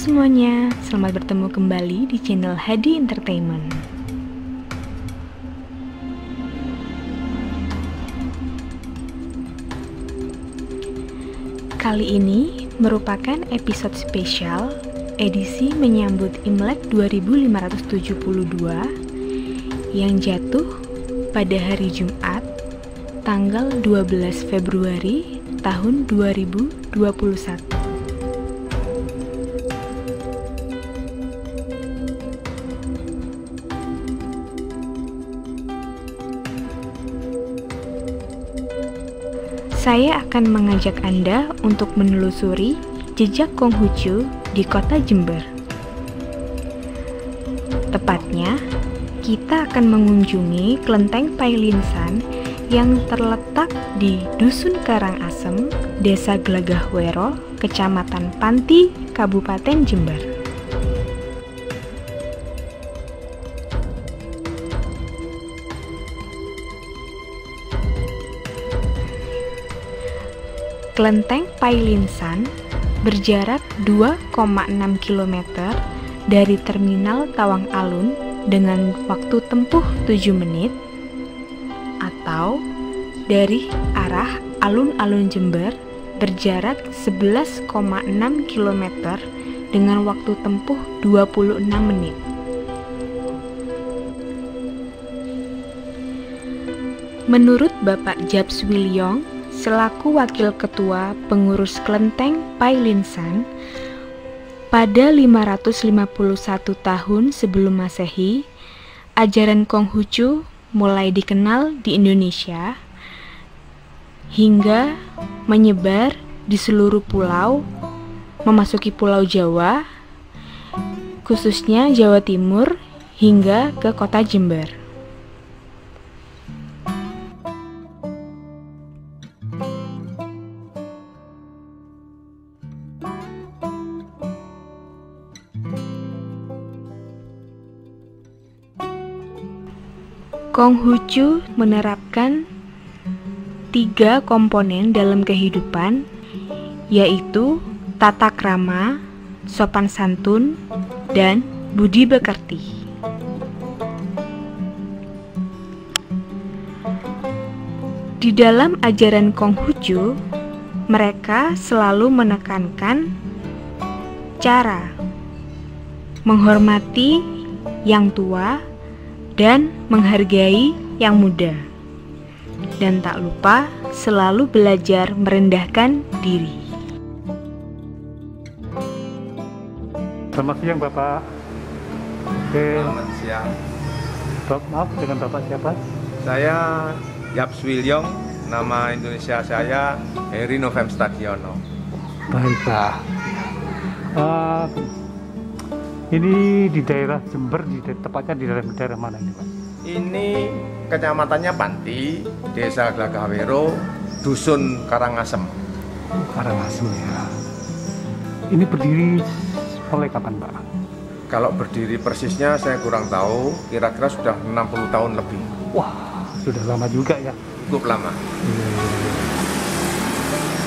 semuanya, selamat bertemu kembali di channel Hadi Entertainment. Kali ini merupakan episode spesial edisi menyambut Imlek 2572 yang jatuh pada hari Jumat tanggal 12 Februari tahun 2021. Saya akan mengajak Anda untuk menelusuri jejak Konghucu di kota Jember. Tepatnya, kita akan mengunjungi Klenteng Pailinsan yang terletak di Dusun Karangasem, Desa Glagahwero, Kecamatan Panti, Kabupaten Jember. Klenteng Pailinsan berjarak 2,6 km dari Terminal Tawang Alun dengan waktu tempuh 7 menit, atau dari arah Alun-Alun Jember berjarak 11,6 km dengan waktu tempuh 26 menit. Menurut Bapak Japs Wilyong selaku Wakil Ketua Pengurus Klenteng Pailinsan, pada 551 tahun sebelum Masehi, ajaran Konghucu mulai dikenal di Indonesia hingga menyebar di seluruh pulau, memasuki Pulau Jawa, khususnya Jawa Timur, hingga ke kota Jember. Konghucu menerapkan 3 komponen dalam kehidupan, yaitu tata krama, sopan santun, dan budi pekerti. Di dalam ajaran Konghucu, mereka selalu menekankan cara menghormati yang tua dan menghargai yang muda, dan tak lupa selalu belajar merendahkan diri. Selamat siang Bapak. Selamat siang. Maaf, dengan Bapak siapa? Saya Japs Wilyong, nama Indonesia saya Heri Novem Stadiono. Baik Pak. Ini di daerah Jember, tepatnya di daerah mana ini Pak? Ini kecamatannya Panti, Desa Glagahwero, Dusun Karangasem. Karangasem ya. Ini berdiri mulai kapan Pak? Kalau berdiri persisnya saya kurang tahu, kira-kira sudah 60 tahun lebih. Wah, sudah lama juga ya. Cukup lama.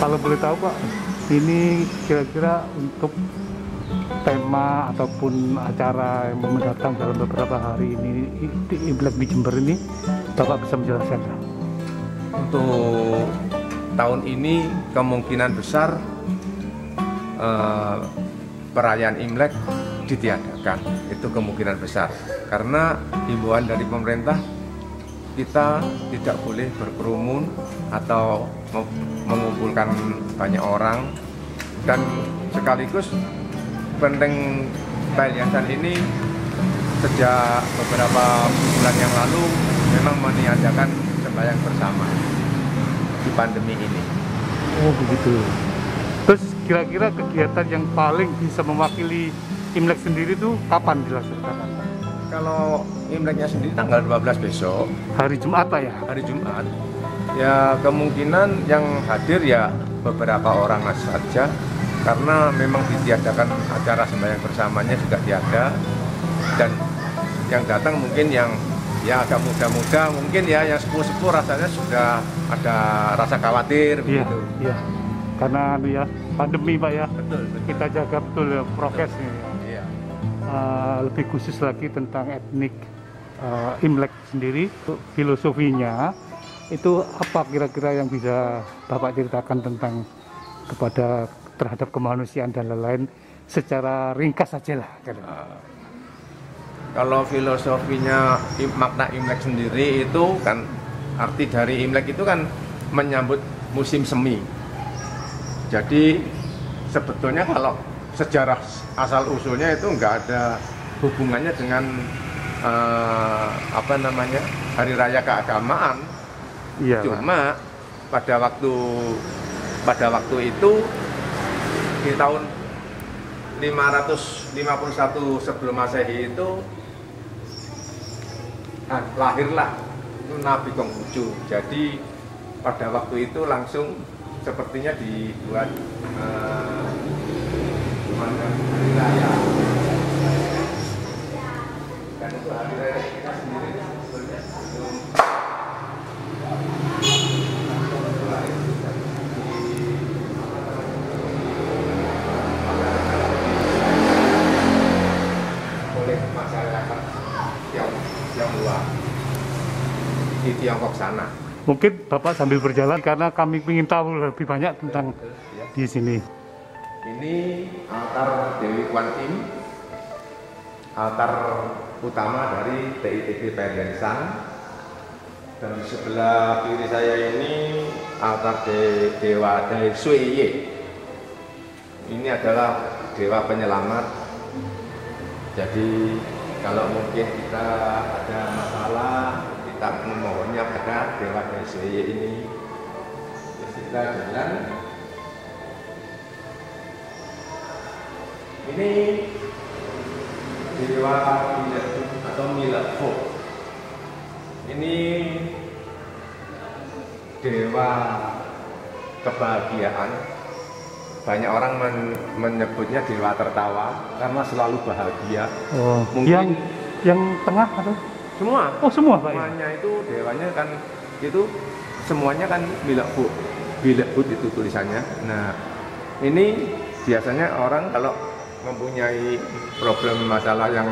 Kalau boleh tahu Pak, ini kira-kira untuk tema ataupun acara yang mendatang dalam beberapa hari ini di Imlek di Jember ini, Bapak bisa menjelaskan? Untuk tahun ini kemungkinan besar perayaan Imlek ditiadakan, itu kemungkinan besar karena himbauan dari pemerintah kita tidak boleh berkerumun atau mengumpulkan banyak orang, dan sekaligus Klenteng Pailinsan ini sejak beberapa bulan yang lalu memang meniadakan sembahyang bersama di pandemi ini. Oh begitu. Terus kira-kira kegiatan yang paling bisa mewakili Imlek sendiri itu kapan dilaksanakan? Kalau Imleknya sendiri tanggal 12 besok, Hari Jumat Pak ya? hari Jumat. Ya kemungkinan yang hadir ya beberapa orang saja, karena memang ditiadakan acara sembahyang bersamanya juga tiada, dan yang datang mungkin yang ya agak muda-muda, mungkin ya yang sepuh-sepuh rasanya sudah ada rasa khawatir begitu. Iya. karena ya pandemi Pak ya, Betul, betul. kita jaga betul ya, prokesnya ya. Iya. Lebih khusus lagi tentang etnik Imlek sendiri, filosofinya itu apa kira-kira yang bisa Bapak ceritakan tentang terhadap kemanusiaan dan lain-lain secara ringkas saja lah. Kalau filosofinya makna Imlek sendiri itu kan, arti dari Imlek itu kan menyambut musim semi. Jadi sebetulnya kalau sejarah asal usulnya itu nggak ada hubungannya dengan hari raya keagamaan. Iya. Cuma pada waktu itu di tahun 551 sebelum Masehi itu lahirlah Nabi Konghucu. Jadi pada waktu itu langsung sepertinya dibuat hari raya. Dan itu hari raya kita sendiri sebetulnya oleh masyarakat Tionghoa di Tiongkok sana. Mungkin Bapak sambil berjalan karena kami ingin tahu lebih banyak tentang di sini. Ini altar Dewi Kwan Im, altar utama dari TITB Parianisang. Dan di sebelah kiri saya ini altar Dewa Dai Suiye. Ini adalah dewa penyelamat. Jadi kalau mungkin kita ada masalah, kita memohonnya pada Dewa Dai Suiye ini. Terus kita jalan. Ini Dewa Milek atau Milekfo. Ini dewa kebahagiaan. Banyak orang menyebutnya dewa tertawa karena selalu bahagia. Oh, Mungkin yang tengah atau semua. Oh, semua Pak. Semuanya itu dewanya kan itu semuanya kan Milekfo. Milekfo itu tulisannya. Nah, ini biasanya orang kalau mempunyai problem masalah yang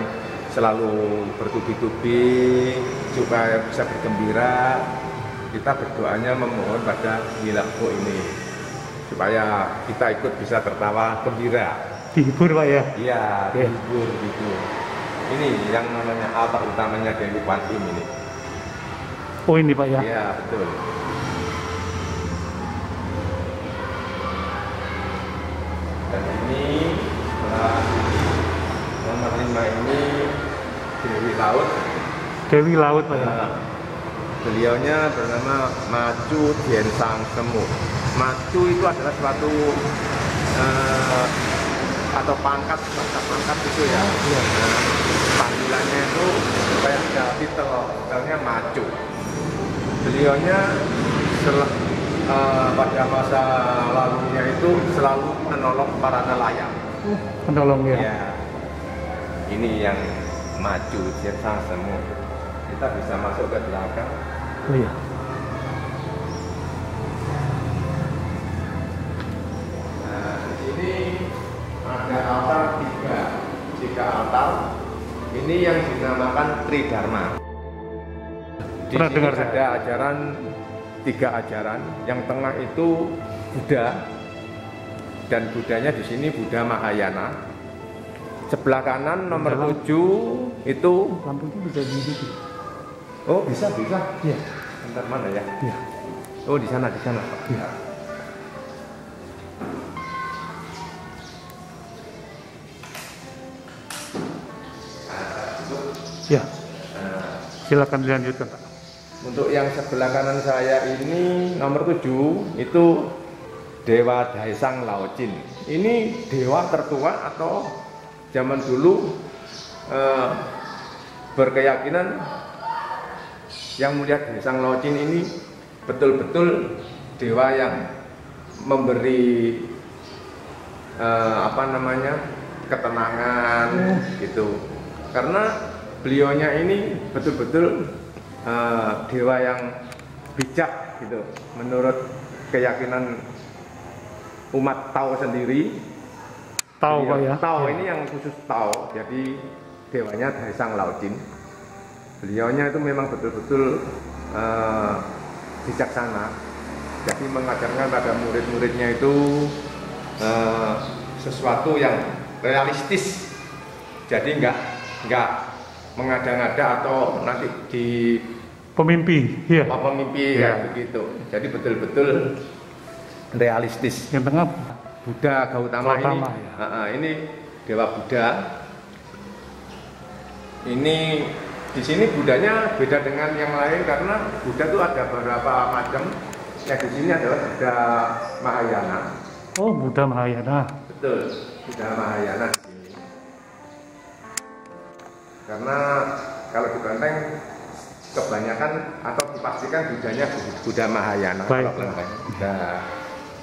selalu bertubi-tubi supaya bisa bergembira, kita berdoanya memohon pada Milekfo ini supaya kita ikut bisa tertawa gembira, Dihibur Pak ya. iya, dihibur gitu. Ini yang namanya altar utamanya Dewi Kwan Im ini. Oh ini Pak ya. Iya, betul. Dan ini nomor 5 ini Dewi Laut. Dewi Laut Pak ya. Beliaunya bernama Macu Diensang Semu. Macu itu adalah suatu atau pangkat itu ya. Panggilannya itu kayak ada titelnya Macu. Beliaunya pada masa lalunya itu selalu menolong para nelayan. Menolong ya. Ya. Ini yang Maju Diensang Semu. Kita bisa masuk ke belakang. Oh iya. Nah, di sini ada altar tiga altar. Ini yang dinamakan Tridharma. Di Pernah sini dengar ada saya. ajaran, 3 ajaran. Yang tengah itu Buddha, dan Buddhanya di sini Buddha Mahayana. Sebelah kanan nomor 7 itu Lampunya bisa dihidupin. oh bisa. Iya. Bentar, mana ya? Iya. Oh di sana Pak. Iya. Ya. Silakan dilanjutkan Pak. Untuk yang sebelah kanan saya ini nomor 7 itu Dewa Daesang Laocin. Ini dewa tertua atau zaman dulu berkeyakinan yang mulia Daesang Laocin ini betul-betul dewa yang memberi ketenangan gitu. Karena beliaunya ini betul-betul dewa yang bijak gitu menurut keyakinan umat Tao sendiri. Tahu Pak ya. Tao ini yang khusus Tao, jadi dewanya dari Sang Lao Jin. Beliaunya itu memang betul-betul bijaksana, jadi mengajarkan pada murid-muridnya itu sesuatu yang realistis, jadi nggak mengada-ngada atau nanti di Pemimpi, ya. pemimpi Ya. ya begitu. Jadi betul-betul realistis. Yang tengah Buddha Gautama Gautama, ini, ya. ini dewa Buddha. Ini di sini Budanya beda dengan yang lain karena Buddha itu ada beberapa macam. Yang di sini adalah Buddha Mahayana. Oh, Buddha Mahayana. Betul, Buddha Mahayana di sini. Karena kalau di Kelenteng kebanyakan atau dipastikan Budanya Buddha Mahayana. Baik. Kalau Kelenteng. Nah,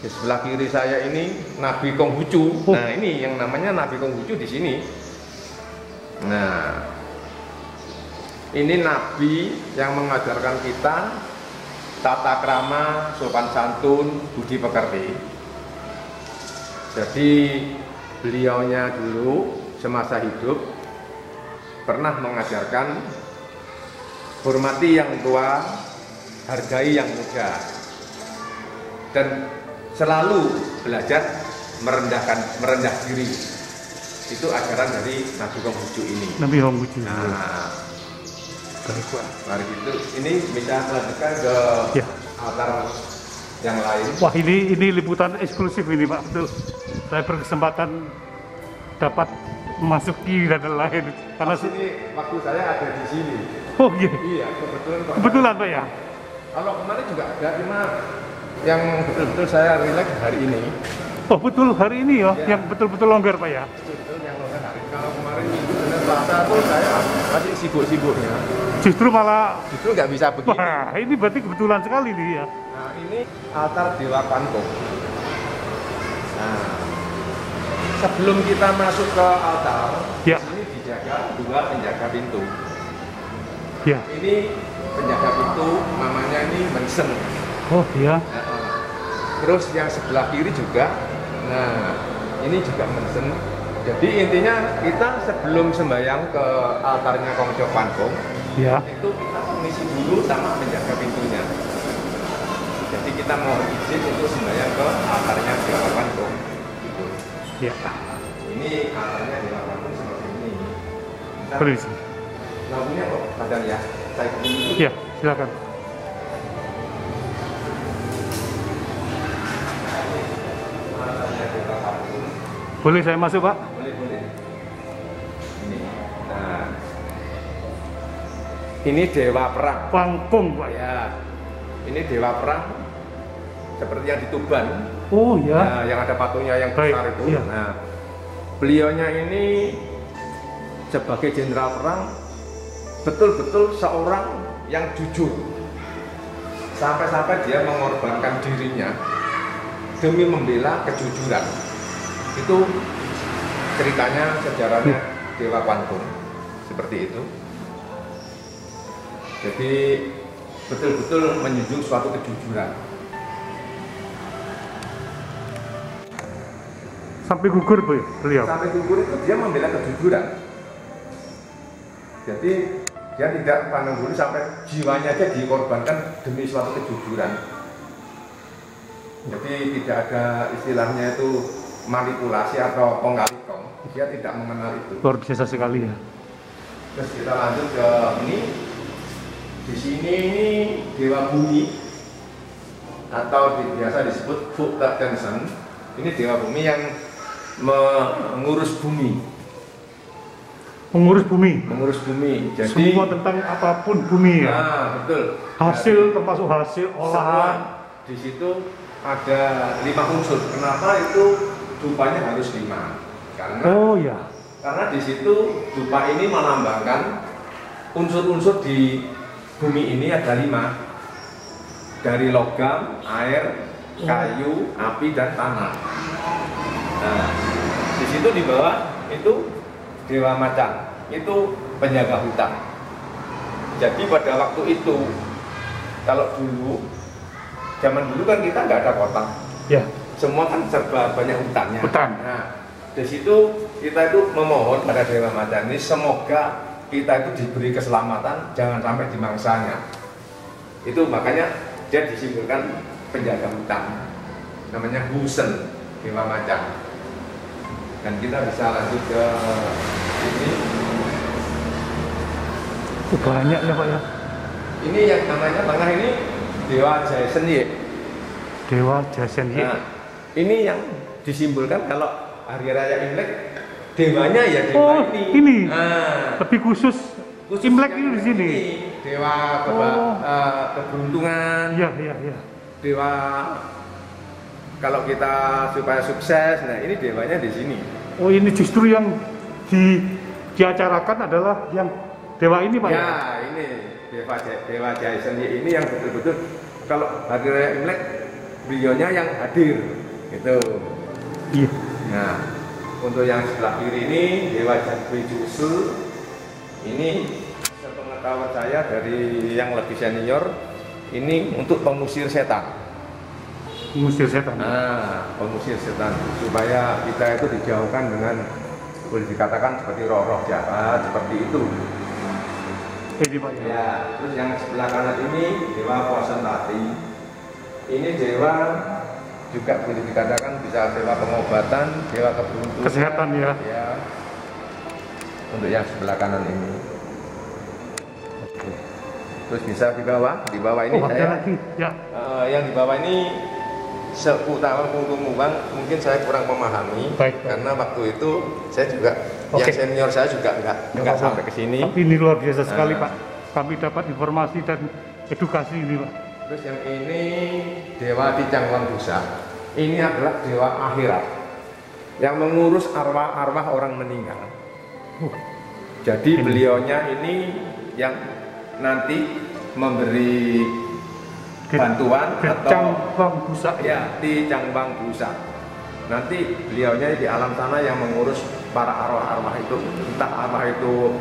di sebelah kiri saya ini Nabi Konghucu. Oh. Nah, ini yang namanya Nabi Konghucu di sini. Nah, ini Nabi yang mengajarkan kita tata krama, sopan santun, budi pekerti. Jadi beliaunya dulu semasa hidup pernah mengajarkan hormati yang tua, hargai yang muda, dan selalu belajar merendah diri. Itu ajaran dari Nabi Konghucu ini. Nabi Konghucu. Nah, Baik, Pak. mari gitu. Ini bisa melanjutkan ke Ya. altar yang lain. Wah, ini liputan eksklusif ini Pak, betul. Saya berkesempatan dapat memasuki dan lain karena Ini waktu saya ada di sini. oh iya, Iya, kebetulan. kebetulan Pak ya. Kalau kemarin juga ada, cuma yang betul-betul saya relax hari ini. Oh betul hari ini ya, Ya. yang betul-betul longgar Pak ya. Betul yang longgar hari. Kalau kemarin Minggu dan Selasa tuh saya masih sibuk-sibuknya. Justru malah, Justru nggak bisa begitu. wah ini berarti kebetulan sekali nih ya. Nah, ini altar Dewa Kwantung. Nah, sebelum kita masuk ke altar, Ya. ini dijaga dua penjaga pintu. Ya. Ini penjaga pintu, namanya ini Mensen. Oh iya. Terus yang sebelah kiri juga, nah ini juga Mensen. Jadi intinya kita sebelum sembahyang ke altarnya Kongco Kwantung, Ya. itu kita mengisi dulu sama penjaga pintunya. Jadi kita mohon izin untuk sembahyang ke altarnya Dewa Kwantung. Gitu. Ya. Ini altarnya Dewa Kwantung seperti ini. Kita Permisi. lampunya kok padam ya. Saya dulu. Ya, silakan. Altarnya Dewa Kwantung. Boleh saya masuk Pak? Boleh. Ini. Nah. Ini Dewa Perang. Pangkung Pak ya. Ya. Ini Dewa Perang seperti yang di Tuban. Oh ya. Nah, yang ada patungnya yang Baik, besar itu. iya. Nah, beliaunya ini sebagai jenderal perang betul-betul seorang yang jujur. Sampai-sampai dia mengorbankan dirinya demi membela kejujuran. Itu ceritanya, sejarahnya Dewa Kwantung. Seperti itu. Jadi betul-betul menjunjung suatu kejujuran. Sampai gugur beliau. Sampai gugur itu dia membela kejujuran. Jadi dia tidak pandang bulu sampai jiwanya aja dikorbankan demi suatu kejujuran. Jadi tidak ada istilahnya itu manipulasi atau kong kali kong. Dia tidak mengenal itu. Luar biasa sekali ya. Terus kita lanjut ke ini. Di sini ini Dewa Bumi atau biasa disebut Bukta Tensen. Ini Dewa Bumi yang mengurus bumi. Mengurus bumi. Mengurus bumi. Jadi Semua tentang apapun bumi ya. nah, betul. Hasil termasuk hasil Semua olahan. di situ ada 5 unsur. Kenapa itu dupanya harus 5? Oh ya. Karena di situ dupa ini melambangkan unsur-unsur di bumi ini ada 5. Dari logam, air, kayu, api, dan tanah. Nah, di situ di bawah itu Dewa Macan, itu penjaga hutan. Jadi pada waktu itu, kalau dulu, zaman dulu kan kita nggak ada kota. Ya. semua kan serba banyak hutannya. Hutan. Nah, di situ kita itu memohon pada Dewa Macan ini semoga kita itu diberi keselamatan, jangan sampai dimangsanya. Itu makanya dia disimbolkan penjaga hutan, namanya Husen, Dewa Macan. Dan kita bisa lanjut ke ini. Banyak ya Pak ya. Ini yang namanya tengah ini Dewa Jaisen-ye. Dewa Jaisen-ye. Nah, ini yang disimbolkan kalau hari raya Imlek, dewanya ya dewa ini. Nah, Lebih khusus Imlek ini di sini. Dewa keberuntungan. Iya, iya, iya. Dewa kalau kita supaya sukses, nah ini dewanya di sini. Oh, ini justru yang diacarakan adalah yang dewa ini Pak ya? Ya, ini Dewa Jaisen ini yang betul-betul kalau hari raya Imlek beliaunya yang hadir gitu. Iya. Nah, untuk yang sebelah kiri ini Dewa Jangkui Jusul. Ini sepengetahuan saya dari yang lebih senior, ini untuk pengusir setan. Mengusir setan. Nah, pengusir setan supaya kita itu dijauhkan dengan boleh dikatakan seperti roh-roh jahat seperti itu. Ini Pak ya. Ya, terus yang sebelah kanan ini Dewa Posentati. Ini dewa juga boleh dikatakan bisa dewa pengobatan, dewa keberuntungan, Kesehatan ya. Ya. Untuk yang sebelah kanan ini. Terus bisa di bawah ini Oh, ada saya. lagi. Ya. Yang di bawah ini seutama Bang, mungkin saya kurang memahami. Baik. Karena waktu itu saya juga Oke. yang senior saya juga nggak sampai ke sini. Tapi ini luar biasa sekali Nah. Pak. Kami dapat informasi dan edukasi ini Pak. Terus yang ini Dewa Ticang Wangbusa. Ini adalah dewa akhirat yang mengurus arwah-arwah orang meninggal. Jadi beliaunya ini yang nanti memberi bantuan Gecang atau Wangbusa. ya Ticang Wangbusa. Nanti beliaunya di alam sana yang mengurus para arwah-arwah itu, entah arwah itu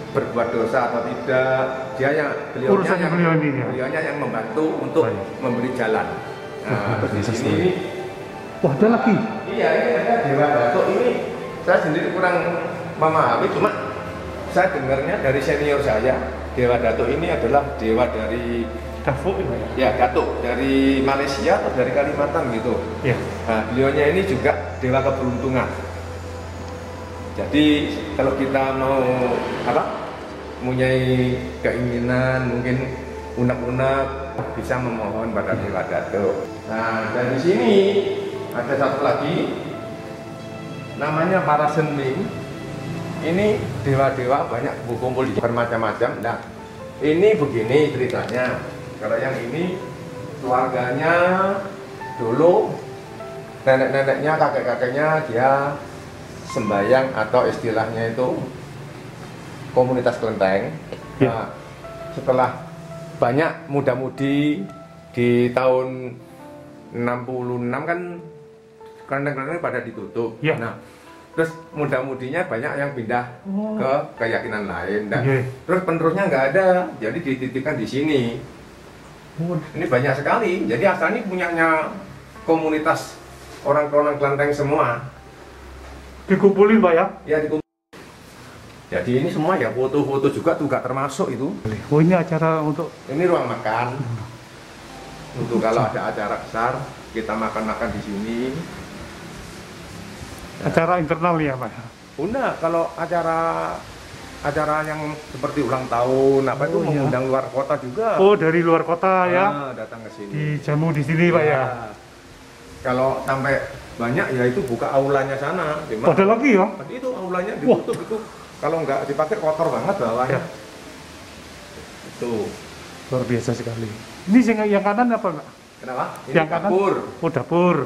berbuat dosa atau tidak, Urusannya beliau ini ya. beliaunya yang membantu untuk Baik. memberi jalan. Nah, Luar di biasa sini sekali. Wah, ada lagi. iya ini ada Dewa Datuk. Ini saya sendiri kurang memahami, cuma saya dengarnya dari senior saya, Dewa Datuk ini adalah dewa dari Dafu ini Pak ya. ya Datuk dari Malaysia atau dari Kalimantan gitu. Ya. Nah, beliaunya ini juga dewa keberuntungan. Jadi kalau kita mau mempunyai keinginan, mungkin unek-unek bisa memohon pada Dewa Datuk. Nah, dari sini ada satu lagi namanya para senming. Ini dewa-dewa banyak berkumpul di bermacam-macam. Nah, ini begini ceritanya. Kalau yang ini keluarganya dulu nenek-neneknya, kakek-kakeknya dia sembahyang atau istilahnya itu komunitas kelenteng. Ya. Nah, setelah banyak muda-mudi di tahun 66 kan kelenteng-kelenteng pada ditutup. Ya. Nah, terus muda-mudinya banyak yang pindah ke keyakinan lain. Nah, Oke. terus penerusnya nggak ada, jadi dititipkan di sini. Ini banyak sekali. Jadi asalnya punyanya komunitas orang-orang kelenteng semua. Dikumpulin Pak ya. Ya dikumpul. Jadi ini semua ya foto-foto juga tuh gak termasuk itu. Oh, ini acara untuk Ini ruang makan. Untuk kalau ada acara besar kita makan-makan di sini. acara internal ya Pak. Udah kalau acara yang seperti ulang tahun apa itu Oh, iya. mengundang luar kota juga. Oh, dari luar kota ya. Datang ke sini. Dijamu di sini Pak ya. Kalau sampai banyak ya itu buka aulanya sana. Oh, ada lagi ya. Itu aulanya ditutup itu. Kalau nggak dipakai kotor banget bawahnya. Ya. Itu. Luar biasa sekali. Ini yang kanan apa Pak? Kenapa? Ini Yang kanan? dapur. Oh, dapur.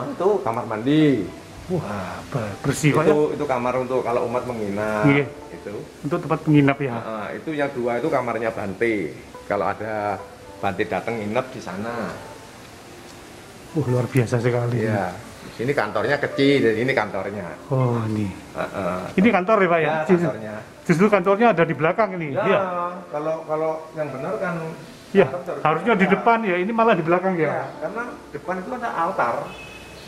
Itu kamar mandi. Wah, bersih Pak ya. Itu kamar untuk kalau umat menginap. Iya. Itu. Untuk tempat penginap ya. Itu yang dua itu kamarnya Bante. Kalau ada Bante datang nginep di sana. Luar biasa sekali. Iya. Di sini kantornya kecil, dan ini kantornya. Oh, ini. Ini kantor ya Pak ya? Ya, kantornya. Justru kantornya ada di belakang ini. Ya, Iya. kalau yang benar kan Ya, harusnya di depan ya, ini malah di belakang Ya, ya. karena depan itu ada altar.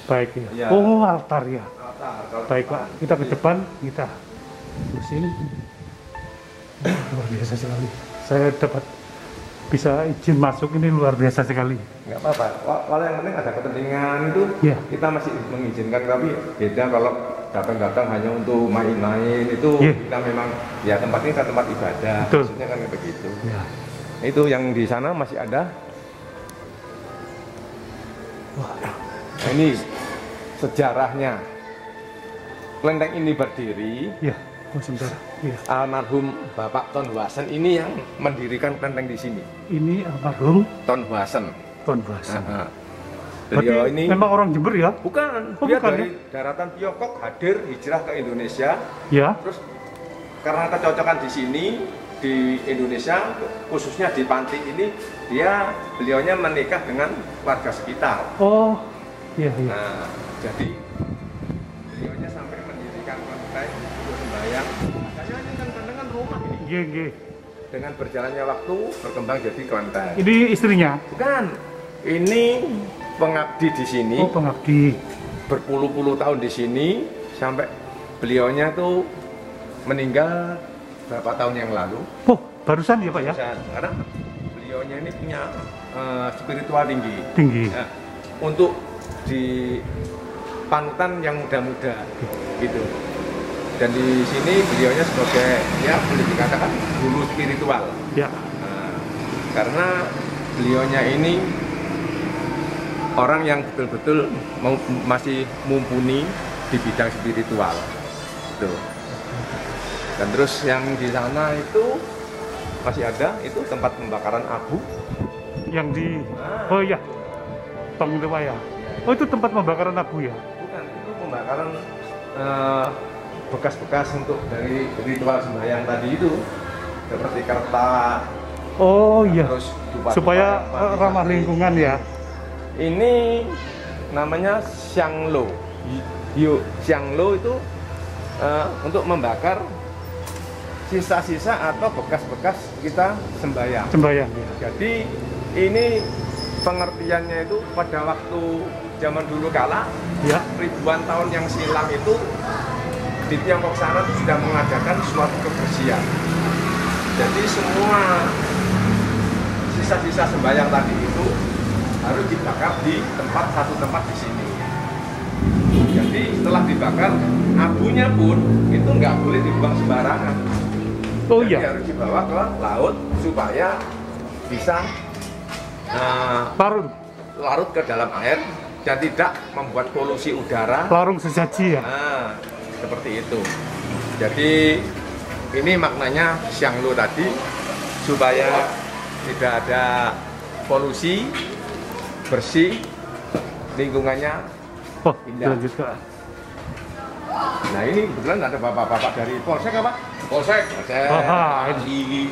Baik ya. Iya. Oh, altar ya. Altar. Kalau Baik depan. Pak, kita ke depan, kita ke sini. Luar biasa sekali. Saya dapat bisa izin masuk, ini luar biasa sekali. Nggak apa-apa. Kalau yang penting ada kepentingan itu Iya. kita masih mengizinkan, tapi beda kalau datang-datang hanya untuk main-main itu Iya. kita memang ya tempat ini kan tempat ibadah. Betul. Maksudnya kan kayak begitu. Ya. Itu yang di sana masih ada. Nah, ini sejarahnya. Kelenteng ini berdiri. Ya. Oh, sebentar. Ya. Almarhum Bapak Ton Huasen ini yang mendirikan kelenteng di sini. Ini almarhum Ton Huasen. Ton Basan. Nah, Berarti beliau ini memang orang Jember ya? bukan, Oh, dia bukan, dari daratan Tiongkok hadir hijrah ke Indonesia. Ya. Terus karena kecocokan di sini di Indonesia, khususnya di Panti ini, beliaunya menikah dengan warga sekitar. Oh, iya, iya. Nah, jadi beliaunya sampai mendirikan kelenteng untuk sembahyang. Kayaknya ini kan kelenteng kan rumah ini. Iya, iya. Dengan berjalannya waktu berkembang jadi kelenteng. Ini istrinya? Bukan, ini pengabdi di sini. Oh, pengabdi. Berpuluh-puluh tahun di sini sampai beliaunya tuh meninggal berapa tahun yang lalu. Oh, barusan ya Pak ya? Karena beliaunya ini punya spiritual tinggi. Tinggi. Nah, untuk di panutan yang muda-muda gitu. Dan di sini beliaunya sebagai ya boleh dikatakan guru spiritual. Ya. Nah, karena beliaunya ini orang yang betul-betul masih mumpuni di bidang spiritual. Tuh. Dan terus yang di sana itu masih ada itu tempat pembakaran abu. Yang di oh iya. Tong Dewa ya. Oh, itu tempat pembakaran abu ya? Bukan, itu pembakaran bekas-bekas untuk dari ritual sembahyang tadi itu. Seperti kertas. Oh iya. Terus dupa-dupa Supaya yang mati-mati. ramah lingkungan ya. Ini namanya Xianglo. Xianglo itu untuk membakar sisa-sisa atau bekas-bekas kita sembahyang. Sembayang ya. Jadi ini pengertiannya itu pada waktu zaman dulu kala, Ya. ribuan tahun yang silam itu di Tiongkok sana sudah mengadakan suatu kebersihan. Jadi semua sisa-sisa sembahyang tadi itu harus dibakar di satu tempat di sini. Jadi setelah dibakar, abunya pun itu nggak boleh dibuang sembarangan. Oh Jadi iya. harus dibawa ke laut supaya bisa larut ke dalam air dan tidak membuat polusi udara. Larung sesaji ya. Nah, seperti itu. Jadi ini maknanya Xianglo tadi supaya tidak ada polusi, bersih, lingkungannya. Oh, Indah. lanjut Kak. Nah ini kebetulan ada bapak-bapak dari Polsek apa? Polsek. Aha, Polsek.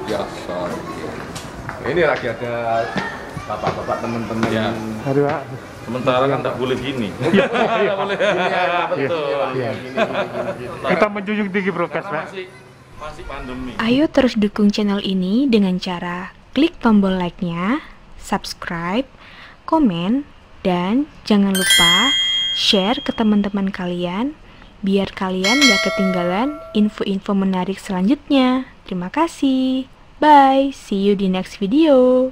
Biasa. Ini lagi ada bapak-bapak teman-teman. Ya. Aduh, Pak. Sementara kan tak boleh gini. Iya. Boleh. Betul. Iya. Kita menjunjung tinggi prokes, Karena Pak. masih pandemi. Ayo terus dukung channel ini dengan cara klik tombol like-nya, subscribe, komen, dan jangan lupa share ke teman-teman kalian biar kalian gak ketinggalan info-info menarik selanjutnya. Terima kasih. Bye. See you di next video.